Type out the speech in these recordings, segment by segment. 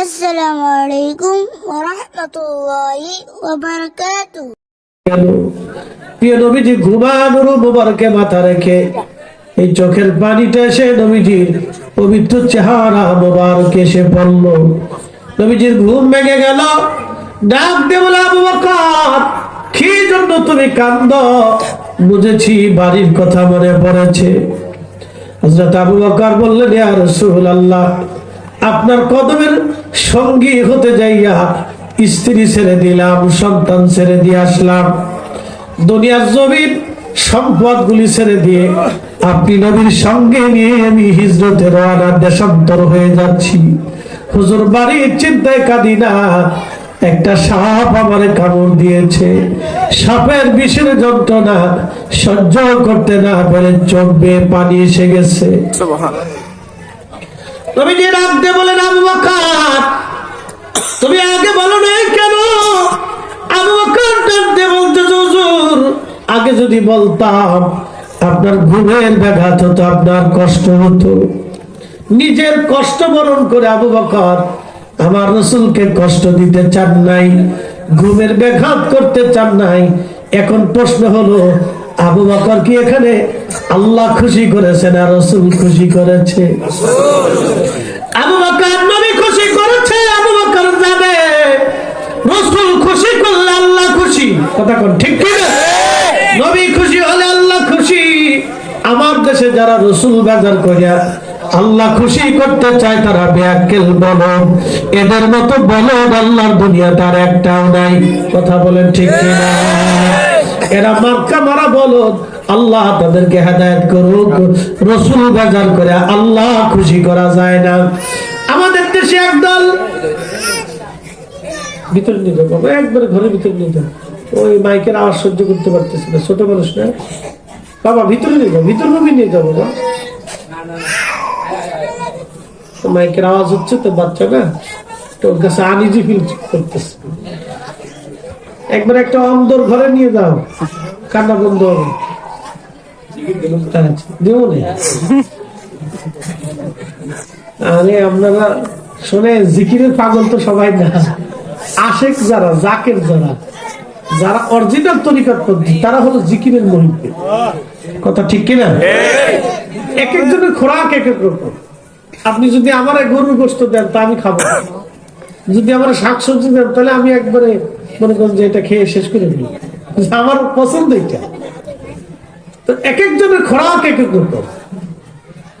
আসসালামু আলাইকুম ওয়া রাহমাতুল্লাহি ওয়া বারাকাতুহু। প্রিয় নবীজি ঘুমানোর মোবারকে মাথা রেখে এই চোখের পানিটা এসে নবীজির পবিত্র চেহারা মোবারকে এসে পড়ল। নবীজির ঘুম ভেঙে গেল। ডাক দিয়ে বলে, আবু বকর, কি জন্য তুমি কাঁদো? বুঝেছি বাড়ির কথা মনে পড়েছে। হযরত আবু বকর বললেন, ইয়া রাসূলুল্লাহ, আপনার কদমের সঙ্গী হতে যাইয়া স্ত্রী ছেড়ে দিলাম, সন্তান ছেড়ে দিয়ে আসলাম, দুনিয়ার জমির সম্পদ গুলি ছেড়ে দিয়ে আপনি নবীর সঙ্গে নিয়ে আমি হিজরতে রওনা, দেশান্তর হয়ে যাচ্ছি। হুজুর, বাড়ির চিন্তায় কাঁদি না, একটা সাপ আমারে কামড় দিয়েছে। সাপের বিষের যন্ত্রণা সহ্য করতে না পেরে চোখ বেয়ে পানি এসে গেছে। নবীজি ডাক দিয়ে বলেন, আবু বকর, তুমি আগে বলো না কেন? আবু বকর ডাক দিয়ে বলতেছে, হুজুর, আগে যদি বলতাম আপনার ঘুমের ব্যাঘাত হতো, আপনার কষ্ট হতো। নিজের কষ্ট বরণ করে আবু বকর আমার রাসূলকে কষ্ট দিতে চান নাই, ঘুমের ব্যাঘাত করতে চান নাই। এখন প্রশ্ন হলো, আবু বকর কি এখানে আল্লাহ খুশি করেছে না রাসূল খুশি করেছে? আবু বকর নবী খুশি করেছে, আবু বকর জানে রাসূল খুশি করলে আল্লাহ খুশি। কথা কোন ঠিক কি না? নবী খুশি হলে আল্লাহ খুশি। আমার দেশে যারা রাসূল বাজার করিয়া আল্লাহ খুশি করতে চায় তারা বেয়াক্কেল বলদ। এদের মতো বলদ আল্লাহর দুনিয়াতে আর একটাও নাই। কথা বলেন ঠিক কি না? এরা মার্কা মারা বলদ। আল্লাহ তাদেরকে হেদায়েত করুক। রাসূল বাজার করে আল্লাহ খুশি করা যায় না। আমাদের দেশে একদল ভিতরে নিয়ে যাবো, একবারে ঘরের ভিতরে নিয়ে যাবো, ওই মাইকের আওয়াজ সহ্য করতে পারতেছে না, ছোট মানুষ না বাবা, ভিতরে নিয়ে যাবো, ভিতর রুমে নিয়ে যাবো। মাইকের আওয়াজ হচ্ছে তো, বাচ্চা না তোর কাছে আনইজি ফিল করতেছে। একবার একটা অন্দর ঘরে নিয়ে যাও, কান্না বন্ধ হবে। আরে আপনারা শুনে, জিকিরের পাগল তো সবাই না, আশেক যারা, জাকের যারা, যারা অরিজিনাল তরিকাত পদ্ধতি, তারা হলো জিকিরের মহিমে। কথা ঠিক কিনা? এক একজনের খোরাক এক এক রকম। আপনি যদি আমার গরুর গোশত দেন তা আমি খাবো, যদি আমার শাকসবজি দেন তাহলে আমি একবারে মনে করেন যে এটা খেয়ে শেষ করে দিই, আমার পছন্দ এটা। তো এক একজনের খোরাক এক এক রকম।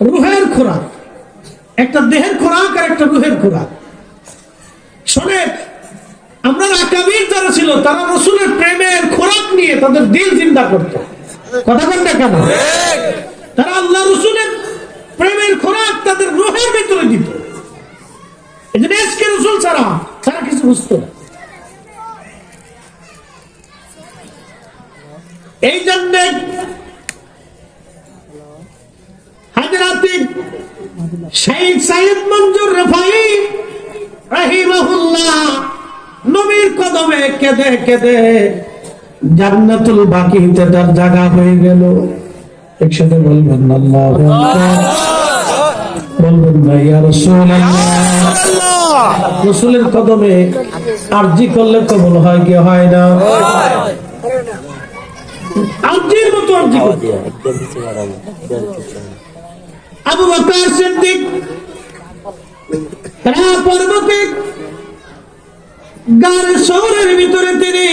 রুহের খোরাক একটা, দেহের খোরাক আর একটা রুহের খোরাক। শোনে, আমরা আকাবির যারা ছিল তারা রাসূলের প্রেমের খোরাক নিয়ে তাদের দিল জিন্দা করতো। কথা বলতে কেন? তারা আল্লাহ রাসূলের প্রেমের খোরাক তাদের রুহের ভিতরে দিত। এই জন্য আজকে রাসূল ছাড়া তারা কিছু বুঝতো না। এই জন্য হযরত শাইখ সাইয়্যিদ মনজুর রিফাই রাহিমাহুল্লাহ নবীর কদমে কেঁদে কেঁদে জান্নাতুল বাকিতে তার জায়গা হয়ে গেল। একসাথে বলবেন আল্লাহু আকবার, বলবেন না ইয়া রাসূলুল্লাহ। রাসূলের কদমে আরজি করলে কবুল হয় কি হয় না? আরজির মতো আরজি করতে হয়। আবু বকর সিদ্দিক পর্বতে গার শহরের ভিতরে তিনি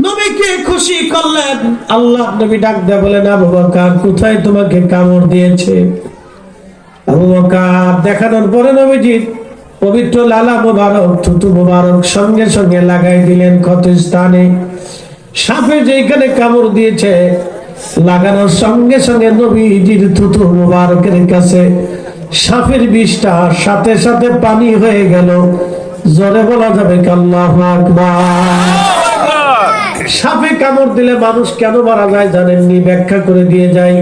নবীকে খুশি করলেন। আল্লাহ নবী ডাক দেয়া বলেন, আবু বকর, কোথায় তোমাকে কামড় দিয়েছে? আবু বকর দেখানোর পরে নবীজি পবিত্র লালা মোবারক, থুতু মোবারক সঙ্গে সঙ্গে লাগাই দিলেন ক্ষত স্থানে। সাপে যেখানে কামড় দিয়েছে লাগানোর সঙ্গে সঙ্গে নবীজির থুতু মোবারকের কাছে সাপের বিষটা সাথে সাথে পানি হয়ে গেল। জোরে বলা যাবে আল্লাহু আকবার। সাপে কামড় দিলে মানুষ কেন মারা যায় জানেননি? ব্যাখ্যা করে দিয়ে যায়।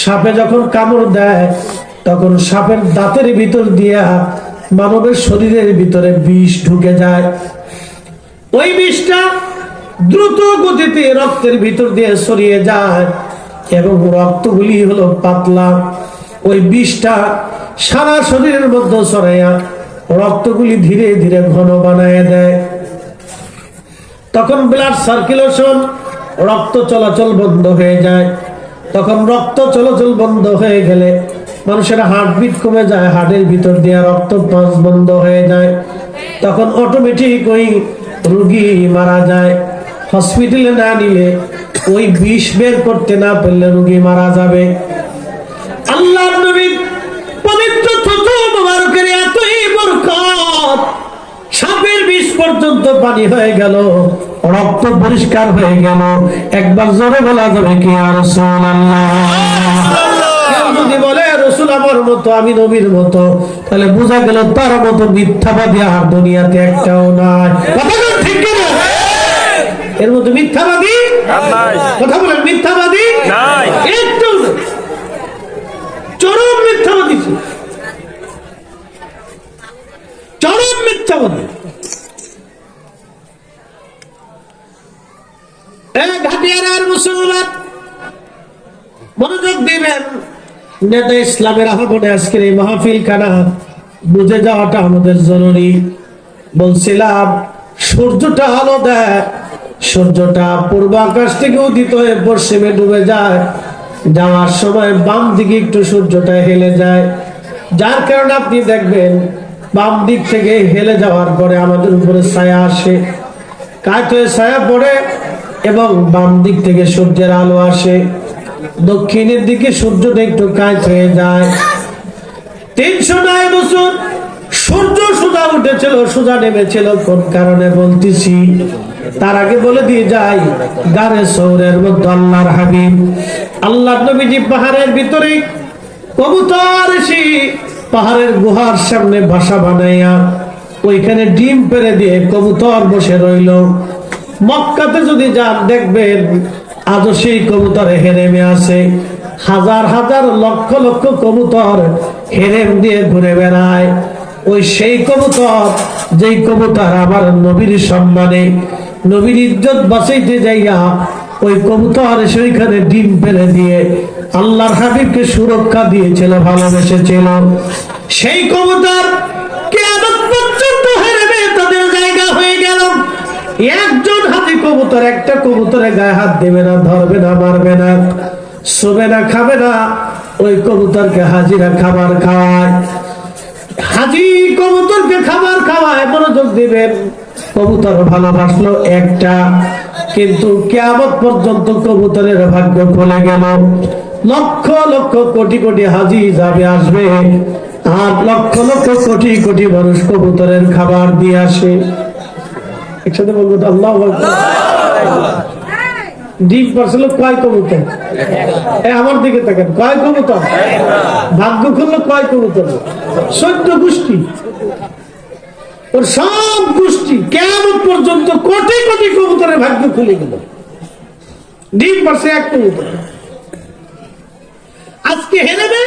সাপে যখন কামড় দেয় তখন সাপের দাঁতের ভিতর দিয়া মানবের শরীরের ভিতরে বিষ ঢুকে যায়। ওই বিষটা দ্রুত গতিতে রক্তের ভিতর দিয়ে ছড়িয়ে যায় এবং রক্তগুলি হলো পাতলা। ওই বিষটা সারা শরীরের মধ্যে ছড়াইয়া রক্তগুলি ধীরে ধীরে ঘন বানায় দেয়। তখন ব্লাড সার্কুলেশন, রক্ত চলাচল বন্ধ হয়ে যায়। তখন রক্ত চলাচল বন্ধ হয়ে গেলে মানুষের হার্টবিট কমে যায়, হার্টের ভিতর দিয়ে রক্ত পাস বন্ধ হয়ে যায়। তখন অটোমেটিক ওই রোগী মারা যায়। হসপিটালে না নিলে, ওই বিষ বের করতে না পারলে রোগী মারা যাবে। আল্লাহর নবী পবিত্র থুতু মুবারকের এতই বরকত, সাপের বিষ পর্যন্ত পানি হয়ে গেল, রক্ত পরিষ্কার হয়ে গেল। একবার জোরে বলা যাবে কি ইয়া রাসূলুল্লাহ? কেউ যদি বলে রাসূল আমার মতো, আমি নবীর মতো, তাহলে বোঝা গেল তার মতো মিথ্যাবাদী আর দুনিয়াতে একটাও নাই। কথা বলেন ঠিক কি না? এর মতো মিথ্যাবাদী নাই। কথা বলেন মিথ্যাবাদী নাই, একটু চরম মিথ্যাবাদী, চরম মিথ্যাবাদী। মুসলমান মনোযোগ দিবেন। নেতা ইসলামের আহ্বানে আজকের এই মাহফিল খানা বুঝে যাওয়াটা আমাদের জরুরি। বলছিলাম সূর্যটা আলো দেয়, সূর্যটা পূর্ব আকাশ থেকে উদিত হয়ে পশ্চিমে ডুবে যায়, যাওয়ার সময় বাম দিকে একটু সূর্যটা হেলে যায়, যার কারণে আপনি দেখবেন বাম দিক থেকে হেলে যাওয়ার পরে আমাদের উপরে ছায়া আসে, কাত হয়ে ছায়া পড়ে, এবং বাম দিক থেকে সূর্যের আলো আসে। দক্ষিণের দিকে সূর্যটা একটু কাত হয়ে যায়। 309 বছর সূর্য সোজা উঠেছিল, সোজা নেমেছিল। কোন কারণে বলতেছি তার আগে বলে দিয়ে যাই, গারে সৌরের মধ্যে আল্লাহর হাবিব আল্লাহর নবীজি পাহাড়ের ভিতরে কবুতর এসে পাহাড়ের গুহার সামনে বাসা বানাইয়া ওইখানে ডিম পেড়ে দিয়ে কবুতর বসে রইল। মক্কাতে যদি যান দেখবেন আজও সেই কবুতরে হেরেমে আছে, হাজার হাজার লক্ষ লক্ষ কবুতর হেরেম দিয়ে ঘুরে বেড়ায়। ওই সেই কবুতর, যেই কবুতর আমার নবীর সম্মানে, নবীর ইজ্জত বাঁচাইতে যাইয়া ওই কবুতর সেইখানে ডিম পেড়ে দিয়ে আল্লাহর হাবিবকে সুরক্ষা দিয়েছিল, ভালোবেসেছিল। সেই কবুতর কিয়ামত পর্যন্ত হেরেমে তাদের জায়গা হয়ে গেল। একজন হাজি কবুতর একটা কবুতরের গায়ে হাত দেবে না, ধরবে না, মারবে না, শোবে না, খাবে না। ওই কবুতরকে হাজিরা খাবার খাওয়ায়, হাজি কবুতরকে খাবার খাওয়ায়। মনোযোগ দিবেন, কবুতর ভালোবাসলো একটা, কিন্তু কিয়ামত পর্যন্ত কবুতরের ভাগ্য খুলে গেল। লক্ষ লক্ষ কোটি কোটি হাজি যাবে আসবে, আর লক্ষ লক্ষ কোটি কোটি মানুষ কবুতরের খাবার দিয়ে আসে। একসাথে বলবো তো আল্লাহু আকবার। ডিম পারছিল কয় কবুতর? আমার দিকে তাকান, কয় কবুতর? ভাগ্য খুললো কয় কবুতর? 14 গোষ্ঠী। ওর সব গোষ্ঠী কিয়ামত পর্যন্ত কোটি কোটি কবুতরের ভাগ্য খুলে গেল। ডিম পারছে এক কবুতর। আজকে হেরেবে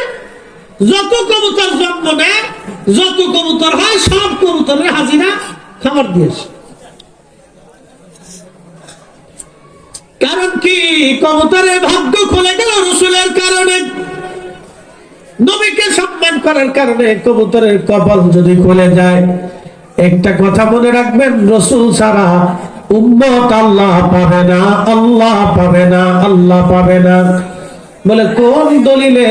যত কবুতর জন্ম নেয়, যত কবুতর হয়, সব কবুতরের হাজিরা খাবার দিয়েছে। কারণ কি? কবুতরের ভাগ্য খুলে গেল রাসূলের কারণে, নবীকে সম্মান করার কারণে। কবুতরের কপাল যদি খুলে যায়, একটা কথা মনে রাখবেন, রাসূল ছাড়া উম্মত আল্লাহ পাবে না, আল্লাহ পাবে না, আল্লাহ পাবে না। বলে কোন দলিলে?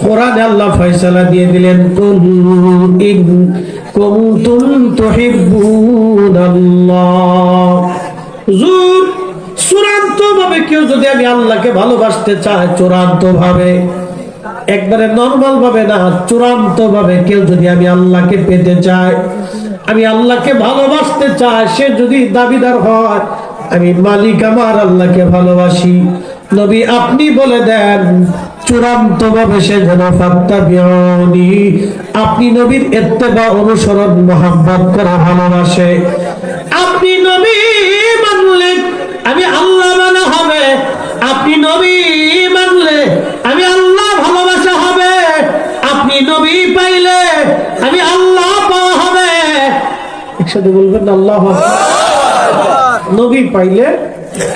কোরআনে আল্লাহ ফয়সালা দিয়ে দিলেন, কুল ইন কুনতুম তুহিব্বুনাল্লাহ। হুজুর চূড়ান্ত ভাবে কেউ যদি আমি আল্লাহকে ভালোবাসতে চায়, চূড়ান্ত ভাবে, একবারে নরমাল ভাবে না, চূড়ান্ত ভাবে কেউ যদি আমি আল্লাহকে পেতে চায়, আমি আল্লাহকে ভালোবাসতে চাই, সে যদি দাবিদার হয় আমি মালিক আমার আল্লাহকে ভালোবাসি, নবী আপনি বলে দেন চূড়ান্ত ভাবে সে যেন ফাত্তাবিউনি, আপনি নবীর ইত্তেবা, অনুসরণ, মহব্বত করা ভালোবাসে। আপনি নবী মানলে আমি আল্লাহ মানা হবে, আপনি নবী মানলে আমি আল্লাহ ভালোবাসা হবে, আপনি নবী পাইলে আমি আল্লাহ পাওয়া হবে। একসাথে বলবেন আল্লাহ। নবী পাইলে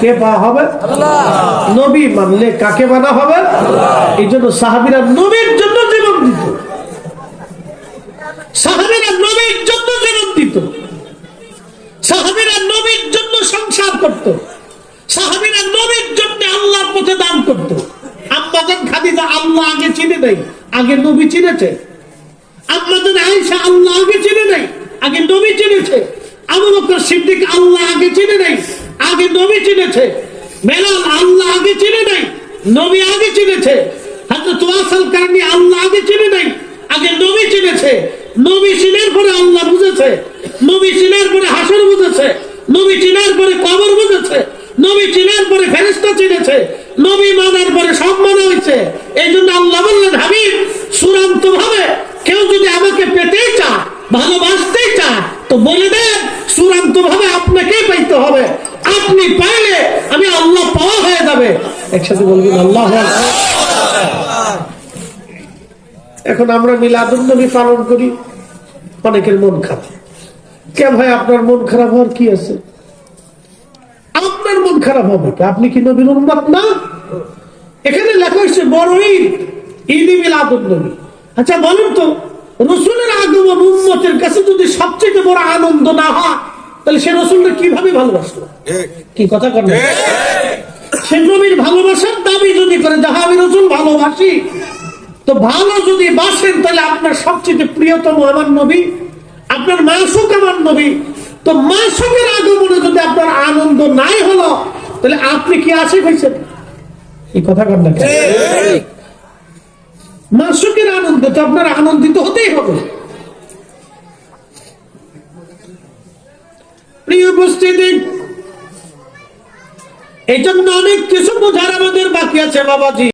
কে পাওয়া হবে? নবী মানলে কাকে মানা হবে? এই জন্য সাহাবীরা নবীর জন্য জীবন দিত। সাহাবীরা নবীর জন্য জীবন দিত, সাহাবীরা নবীর জন্য সংসার করত, সাহাবীরা নবীর জন্য আল্লাহর পথে দান করত। আম্মাজান খাদিজা আল্লাহ আগে চিনে নাই, আগে নবী চিনেছে। আম্মাজান আয়েশা আল্লাহ আগে চিনে নাই, আগে নবী চিনেছে। আবু বকর সিদ্দিক আল্লাহ আগে চিনে নাই, আগে নবী চিনেছে। বেলাল আল্লাহ আগে চিনে নাই, নবী আগে চিনেছে। হযরত ওয়াসিল কারনী আল্লাহ আগে চিনে নাই, আগে নবী চিনেছে। নবী চিনার পরে আল্লাহ বুঝেছে, নবী চিনার পরে হাসর বুঝেছে, নবী চিনার পরে কবর বুঝেছে, নবী চিনার পরে ফেরেশতা চিনেছে, নবী মানার পরে সব মানা হয়েছে। এই জন্য আল্লাহ বললেন, হাবিব চূড়ান্ত ভাবে কেউ যদি আমাকে পেতেই চায়, ভালোবাসতেই চায়, তো বলে দেন চূড়ান্ত ভাবে আপনাকেই পাইতে হবে। আপনি পাইলে আমি আল্লাহ পাওয়া হয়ে যাবে। একসাথে বলবেন আল্লাহ। এখন আমরা মিলাদুন নবী পালন করি, অনেকের মন খারাপ। কে ভাই আপনার মন খারাপ হওয়ার কি আছে? আপনার মন খারাপ হবে কি? আপনি কি নবীর উম্মত না? এখানে লেখা হয়েছে বড় ঈদ, ঈদ মিলাদুন নবী। আচ্ছা বলুন তো, রসুলের আগমন উম্মতের কাছে যদি সবচেয়ে বড় আনন্দ না হয়, তাহলে সে রসুলকে কিভাবে ভালোবাসলো? কি কথা করেন? সে নবীর ভালোবাসার দাবি যদি করে যে আমি রসুল ভালোবাসি, তো ভালো যদি বাসেন তাহলে আপনার সবচেয়ে প্রিয়তম আমার নবী, আপনার মাসুক আমার নবী। তো মাসুকের আগমনে যদি আপনার আনন্দ নাই হলো, তাহলে আপনি কি আশিক হয়েছেন? এই কথা কর না। মাসুকের আনন্দ তো আপনার আনন্দিত হতেই হবে। প্রিয় উপস্থিতি, এই জন্য অনেক কিছু বোঝার আমাদের বাকি আছে বাবাজি।